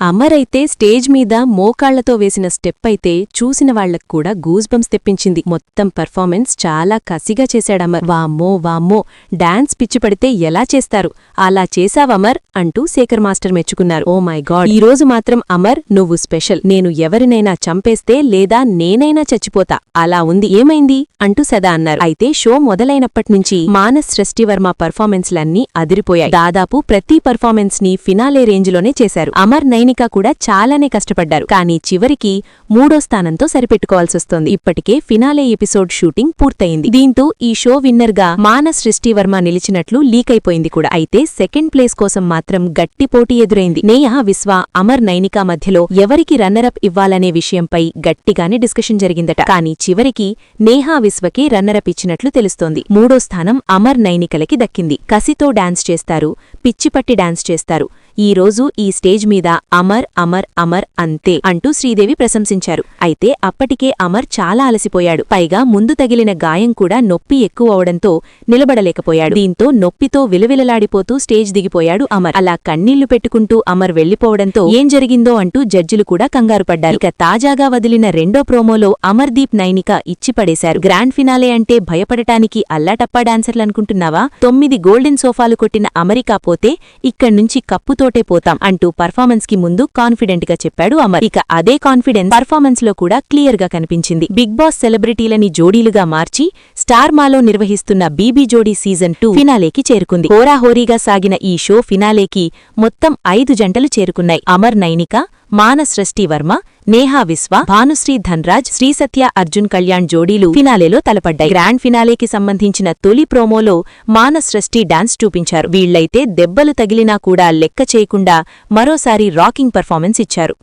అమర్ అయితే స్టేజ్ మీద మోకాళ్లతో వేసిన స్టెప్ అయితే చూసిన వాళ్లకు కూడా గూస్ బంప్స్ తెప్పించింది. మొత్తం పర్ఫార్మెన్స్ చాలా కసిగా చేశాడమర్. వామ్మో వామ్మో, డాన్స్ పిచ్చి పడితే ఎలా చేస్తారు, అలా చేశావమర్ అంటూ శేఖర్ మాస్టర్ మెచ్చుకున్నారు. ఓ మై గాడ్, ఈ రోజు మాత్రం అమర్ నువ్వు స్పెషల్. నేను ఎవరినైనా చంపేస్తే లేదా నేనైనా చచ్చిపోతా, అలా ఉంది, ఏమైంది అంటూ సదా అన్నారు. అయితే షో మొదలైనప్పట్నుంచి మానస్ సృష్టివర్మ పర్ఫార్మెన్స్లన్నీ అదిరిపోయాయి. దాదాపు ప్రతి పర్ఫార్మెన్స్ ని ఫినాలే రేంజ్లోనే చేశారు. అమర్ నైనిక కూడా చాలానే కష్టపడ్డారు, కానీ చివరికి 3వ స్థానంతో సరిపెట్టుకోవాల్సొస్తోంది. ఇప్పటికే ఫినాలే ఎపిసోడ్ షూటింగ్ పూర్తయింది. దీంతో ఈ షో విన్నర్ గా మానస్ సృష్టివర్మ నిలిచినట్లు లీక్ అయిపోయింది కూడా. అయితే సెకండ్ ప్లేస్ కోసం మాత్రం గట్టి పోటీ ఎదురైంది. నేహా విశ్వ, అమర్ నైనిక మధ్యలో ఎవరికి రన్నరప్ ఇవ్వాలనే విషయంపై గట్టిగానే డిస్కషన్ జరిగిందట. కానీ చివరికి నేహా విశ్వకి రన్నరప్ ఇచ్చినట్లు తెలుస్తోంది. 3వ స్థానం అమర్ నైనికలకి దక్కింది. కసితో డాన్స్ చేస్తారు, పిచ్చిపట్టి డాన్స్ చేస్తారు. ఈ రోజు ఈ స్టేజ్ మీద అమర్ అమర్ అమర్ అంతే అంటూ శ్రీదేవి ప్రశంసించారు. అయితే అప్పటికే అమర్ చాలా అలసిపోయాడు. పైగా ముందు తగిలిన గాయం కూడా నొప్పి ఎక్కువ అవడంతో నిలబడలేకపోయాడు. దీంతో నొప్పితో విలవిలలాడిపోతూ స్టేజ్ దిగిపోయాడు అమర్. అలా కన్నీళ్లు పెట్టుకుంటూ అమర్ వెళ్లిపోవడంతో ఏం జరిగిందో అంటూ జడ్జిలు కూడా కంగారుపడ్డారు. ఇక తాజాగా వదిలిన రెండో ప్రోమోలో అమర్దీప్ నైనిక ఇచ్చిపడేశారు. గ్రాండ్ ఫినాలే అంటే భయపడటానికి అల్లాటప్పా డాన్సర్లనుకుంటున్నావా? 9 గోల్డెన్ సోఫాలు కొట్టిన అమెరికా పోతే ఇక్కడ్నుంచి కప్పుతోటే పోతాం అంటూ పర్ఫార్మెన్స్ కి ముందు కాన్ఫిడెంట్ గా చెప్పాడు అమర్. ఇక అదే కాన్ఫిడెన్స్ పర్ఫార్మెన్స్ లో కూడా క్లియర్ గా కనిపించింది. బిగ్ బాస్ సెలబ్రిటీలని జోడీలుగా మార్చి స్టార్ మాలో నిర్వహిస్తున్న బీబీ జోడీ సీజన్ 2 ఫినాలేకి చేరుకుంది. హోరాహోరీగా సాగిన ఈ షో ఫినాలేకి మొత్తం 5 జంటలు చేరుకున్నాయి. అమర్ నైనిక, మానస్ సృష్టివర్మ, నేహా విశ్వ, భానుశ్రీ ధన్రాజ్, శ్రీసత్య అర్జున్ కళ్యాణ్ జోడీలు ఫినాలేలో తలపడ్డాయి. గ్రాండ్ ఫినాలేకి సంబంధించిన తొలి ప్రోమోలో మానస్ సృష్టి డాన్స్ చూపించారు. వీళ్లైతే దెబ్బలు తగిలినా కూడా లెక్క చేయకుండా మరోసారి రాకింగ్ పర్ఫార్మెన్స్ ఇచ్చారు.